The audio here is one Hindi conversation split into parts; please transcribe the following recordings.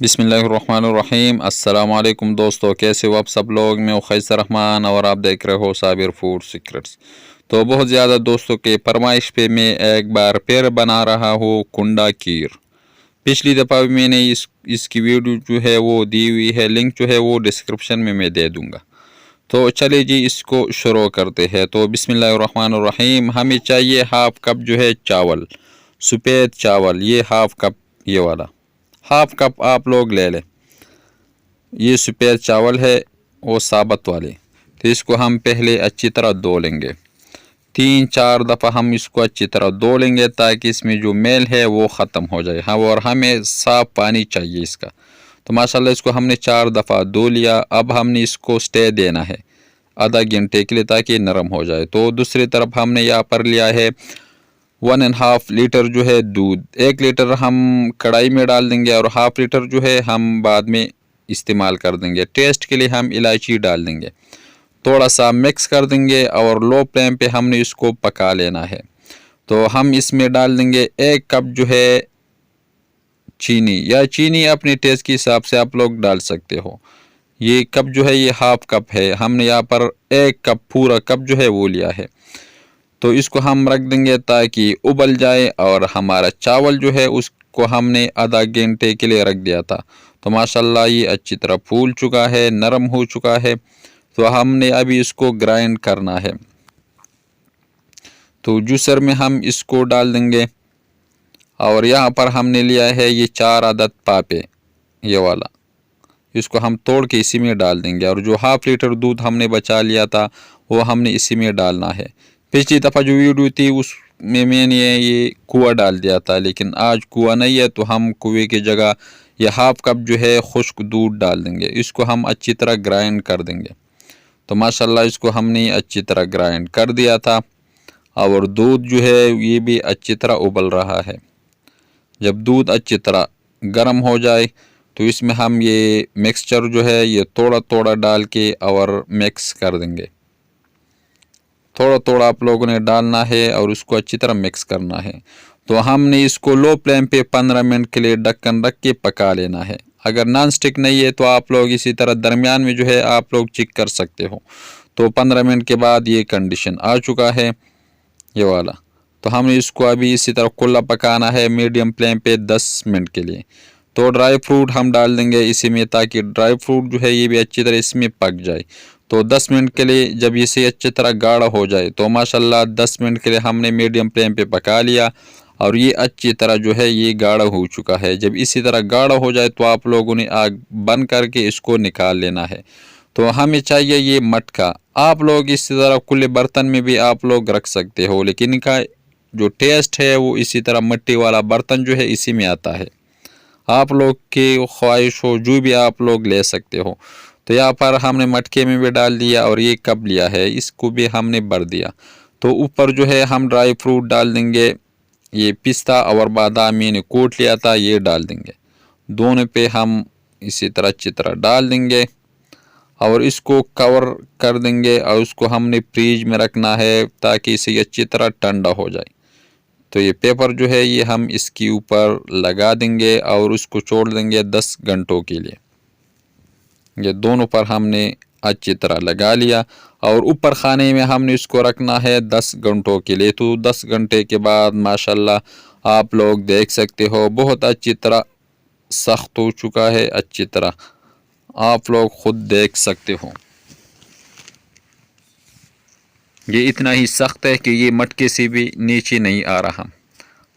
बिस्मिल्लाहिर्रहमानिर्रहीम। अस्सलामु अलैकुम दोस्तों, कैसे हो आप सब लोग। मैं खैसर रहमान और आप देख रहे हो साबिर फूड सीक्रेट्स। तो बहुत ज़्यादा दोस्तों के फरमाइश पे मैं एक बार फिर बना रहा हूँ कुंडा खीर। पिछली दफ़ा भी मैंने इसकी वीडियो जो है वो दी हुई है, लिंक जो है वो डिस्क्रिप्शन में मैं दे दूँगा। तो चलिए जी इसको शुरू करते हैं। तो बिस्मिल्लाहिर्रहमानिर्रहीम। हमें चाहिए हाफ कप जो है चावल, सफ़ेद चावल, ये हाफ कप, ये वाला हाफ कप आप लोग ले लें। ये सफ़ेद चावल है वो साबुत वाले। तो इसको हम पहले अच्छी तरह धो लेंगे, 3-4 दफ़ा हम इसको अच्छी तरह धो लेंगे ताकि इसमें जो मैल है वो ख़त्म हो जाए। हाँ, और हमें साफ़ पानी चाहिए इसका। तो माशाल्लाह इसको हमने 4 दफ़ा धो लिया। अब हमने इसको स्टे देना है आधा घंटे के लिए ताकि नरम हो जाए। तो दूसरी तरफ हमने यहाँ पर लिया है 1.5 लीटर जो है दूध। 1 लीटर हम कढ़ाई में डाल देंगे और हाफ लीटर जो है हम बाद में इस्तेमाल कर देंगे। टेस्ट के लिए हम इलायची डाल देंगे, थोड़ा सा मिक्स कर देंगे और लो फ्लेम पे हमने इसको पका लेना है। तो हम इसमें डाल देंगे 1 कप जो है चीनी, या चीनी अपने टेस्ट के हिसाब से आप लोग डाल सकते हो। ये कप जो है ये हाफ कप है, हमने यहाँ पर 1 कप पूरा कप जो है वो लिया है। तो इसको हम रख देंगे ताकि उबल जाए। और हमारा चावल जो है उसको हमने आधा घंटे के लिए रख दिया था। तो माशाल्लाह ये अच्छी तरह फूल चुका है, नरम हो चुका है। तो हमने अभी इसको ग्राइंड करना है। तो जूसर में हम इसको डाल देंगे। और यहाँ पर हमने लिया है ये 4 अदद पापे, ये वाला, इसको हम तोड़ के इसी में डाल देंगे। और जो हाफ लीटर दूध हमने बचा लिया था वो हमने इसी में डालना है। पिछली दफ़ा जो वीडियो थी उसमें मैंने ये कुआ डाल दिया था, लेकिन आज कुआ नहीं है तो हम कुएं की जगह ये हाफ कप जो है खुश्क दूध डाल देंगे। इसको हम अच्छी तरह ग्राइंड कर देंगे। तो माशाल्लाह इसको हमने अच्छी तरह ग्राइंड कर दिया था। और दूध जो है ये भी अच्छी तरह उबल रहा है। जब दूध अच्छी तरह गर्म हो जाए तो इसमें हम ये मिक्सचर जो है ये थोड़ा थोड़ा डाल के और मिक्स कर देंगे। थोड़ा थोड़ा आप लोगों ने डालना है और उसको अच्छी तरह मिक्स करना है। तो हमने इसको लो फ्लेम पे 15 मिनट के लिए ढक्कन रख के पका लेना है। अगर नॉन स्टिक नहीं है तो आप लोग इसी तरह दरमियान में जो है आप लोग चेक कर सकते हो। तो 15 मिनट के बाद ये कंडीशन आ चुका है, ये वाला। तो हमें इसको अभी इसी तरह खुला पकाना है मीडियम फ्लेम पे 10 मिनट के लिए। तो ड्राई फ्रूट हम डाल देंगे इसी में ताकि ड्राई फ्रूट जो है ये भी अच्छी तरह इसमें पक जाए। तो 10 मिनट के लिए जब इसे अच्छी तरह गाढ़ा हो जाए तो माशाल्लाह 10 मिनट के लिए हमने मीडियम फ्लेम पे पका लिया और ये अच्छी तरह जो है ये गाढ़ा हो चुका है। जब इसी तरह गाढ़ा हो जाए तो आप लोगों ने आग बंद करके इसको निकाल लेना है। तो हमें चाहिए ये मटका। आप लोग इसी तरह खुले बर्तन में भी आप लोग रख सकते हो, लेकिन इनका जो टेस्ट है वो इसी तरह मिट्टी वाला बर्तन जो है इसी में आता है। आप लोग की ख्वाहिश हो जो भी आप लोग ले सकते हो। तो यहाँ पर हमने मटके में भी डाल दिया और ये कप लिया है इसको भी हमने भर दिया। तो ऊपर जो है हम ड्राई फ्रूट डाल देंगे। ये पिस्ता और बादाम मैंने कूट लिया था ये डाल देंगे। दोनों पे हम इसी तरह अच्छी तरह डाल देंगे और इसको कवर कर देंगे। और उसको हमने फ्रीज में रखना है ताकि इसे अच्छी तरह ठंडा हो जाए। तो ये पेपर जो है ये हम इसके ऊपर लगा देंगे और उसको छोड़ देंगे 10 घंटों के लिए। ये दोनों पर हमने अच्छी तरह लगा लिया और ऊपर खाने में हमने इसको रखना है 10 घंटों के लिए। तो 10 घंटे के बाद माशाल्लाह आप लोग देख सकते हो बहुत अच्छी तरह सख्त हो चुका है। अच्छी तरह आप लोग खुद देख सकते हो ये इतना ही सख्त है कि ये मटके से भी नीचे नहीं आ रहा।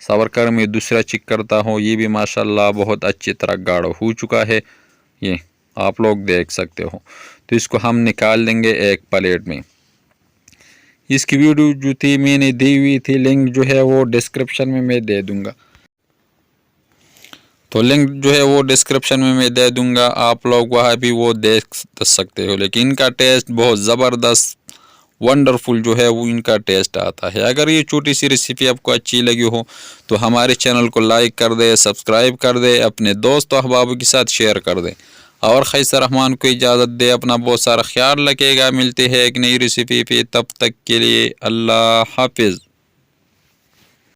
सबर कर मैं दूसरा चेक करता हूँ, ये भी माशाल्लाह बहुत अच्छी तरह गाढ़ा हो चुका है। ये आप लोग देख सकते हो। तो इसको हम निकाल देंगे एक प्लेट में। इसकी वीडियो जो थी मैंने दी हुई थी, लिंक जो है वो डिस्क्रिप्शन में मैं दे दूंगा। तो लिंक जो है वो डिस्क्रिप्शन में मैं दे दूंगा, आप लोग वहाँ भी वो देख सकते हो। लेकिन इनका टेस्ट बहुत ज़बरदस्त वंडरफुल जो है वो इनका टेस्ट आता है। अगर ये छोटी सी रेसिपी आपको अच्छी लगी हो तो हमारे चैनल को लाइक कर दे, सब्सक्राइब कर दे, अपने दोस्त और अहबाबों के साथ शेयर कर दे। और खैसर रहमान को इजाज़त दे, अपना बहुत सारा ख्याल रखेगा। मिलते हैं एक नई रेसिपी पे, तब तक के लिए अल्लाह हाफिज़।